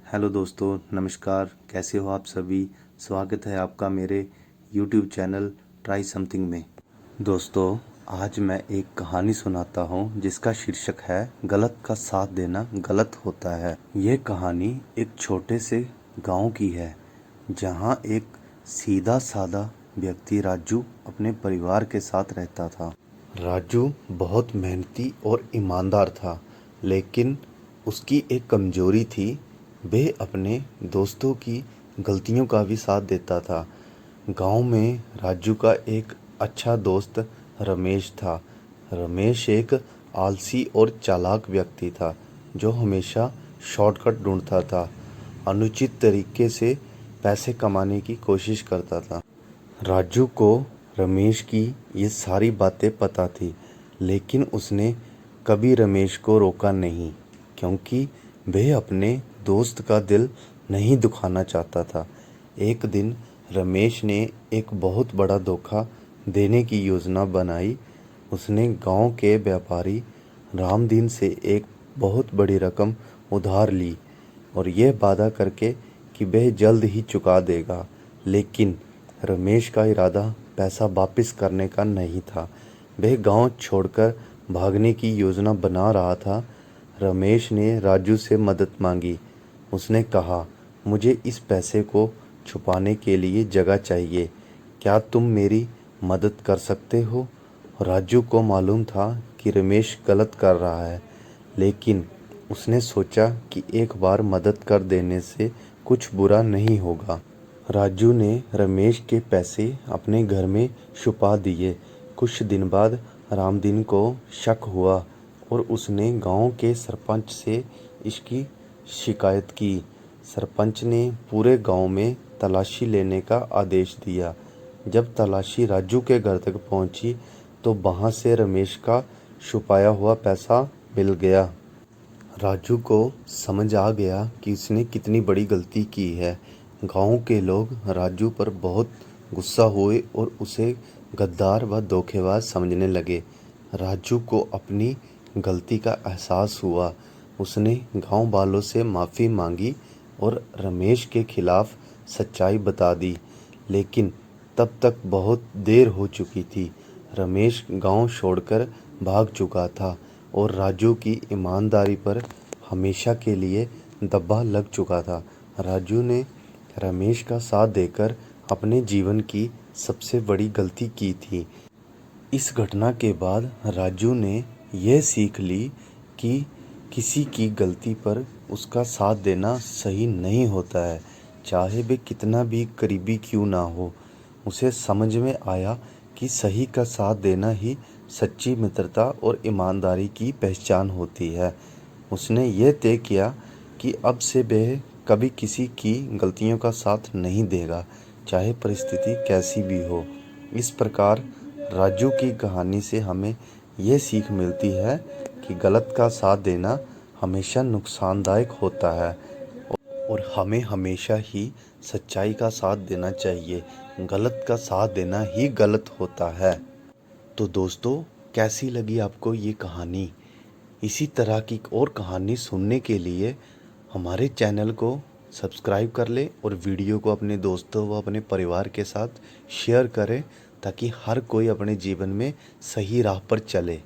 Hello दोस्तों, नमस्कार। कैसे हो आप सभी। स्वागत है आपका मेरे YouTube चैनल ट्राई समथिंग में। दोस्तों, आज मैं एक कहानी सुनाता हूँ जिसका शीर्षक है गलत का साथ देना गलत होता है। ये कहानी एक छोटे से गांव की है जहाँ एक सीधा साधा व्यक्ति राजू अपने परिवार के साथ रहता था। राजू बहुत मेहनती और ईमानदार था, लेकिन उसकी एक कमजोरी थी। वह अपने दोस्तों की गलतियों का भी साथ देता था। गांव में राजू का एक अच्छा दोस्त रमेश था। रमेश एक आलसी और चालाक व्यक्ति था जो हमेशा शॉर्टकट ढूंढता था, अनुचित तरीके से पैसे कमाने की कोशिश करता था। राजू को रमेश की ये सारी बातें पता थी, लेकिन उसने कभी रमेश को रोका नहीं, क्योंकि वह अपने दोस्त का दिल नहीं दुखाना चाहता था। एक दिन रमेश ने एक बहुत बड़ा धोखा देने की योजना बनाई। उसने गांव के व्यापारी रामदीन से एक बहुत बड़ी रकम उधार ली और यह वादा करके कि वह जल्द ही चुका देगा। लेकिन रमेश का इरादा पैसा वापस करने का नहीं था। वह गांव छोड़कर भागने की योजना बना रहा था। रमेश ने राजू से मदद मांगी। उसने कहा, मुझे इस पैसे को छुपाने के लिए जगह चाहिए, क्या तुम मेरी मदद कर सकते हो। राजू को मालूम था कि रमेश गलत कर रहा है, लेकिन उसने सोचा कि एक बार मदद कर देने से कुछ बुरा नहीं होगा। राजू ने रमेश के पैसे अपने घर में छुपा दिए। कुछ दिन बाद रामदीन को शक हुआ और उसने गांव के सरपंच से इसकी शिकायत की। सरपंच ने पूरे गांव में तलाशी लेने का आदेश दिया। जब तलाशी राजू के घर तक पहुंची तो वहां से रमेश का छुपाया हुआ पैसा मिल गया। राजू को समझ आ गया कि उसने कितनी बड़ी गलती की है। गांव के लोग राजू पर बहुत गुस्सा हुए और उसे गद्दार व धोखेबाज समझने लगे। राजू को अपनी गलती का एहसास हुआ। उसने गांव वालों से माफ़ी मांगी और रमेश के खिलाफ सच्चाई बता दी, लेकिन तब तक बहुत देर हो चुकी थी। रमेश गांव छोड़कर भाग चुका था और राजू की ईमानदारी पर हमेशा के लिए दब्बा लग चुका था। राजू ने रमेश का साथ देकर अपने जीवन की सबसे बड़ी गलती की थी। इस घटना के बाद राजू ने यह सीख ली कि किसी की गलती पर उसका साथ देना सही नहीं होता है, चाहे वे कितना भी करीबी क्यों ना हो। उसे समझ में आया कि सही का साथ देना ही सच्ची मित्रता और ईमानदारी की पहचान होती है। उसने यह तय किया कि अब से वह कभी किसी की गलतियों का साथ नहीं देगा, चाहे परिस्थिति कैसी भी हो। इस प्रकार राजू की कहानी से हमें ये सीख मिलती है कि गलत का साथ देना हमेशा नुकसानदायक होता है और हमें हमेशा ही सच्चाई का साथ देना चाहिए। गलत का साथ देना ही गलत होता है। तो दोस्तों, कैसी लगी आपको ये कहानी। इसी तरह की और कहानी सुनने के लिए हमारे चैनल को सब्सक्राइब कर लें और वीडियो को अपने दोस्तों व अपने परिवार के साथ शेयर करें, ताकि हर कोई अपने जीवन में सही राह पर चले।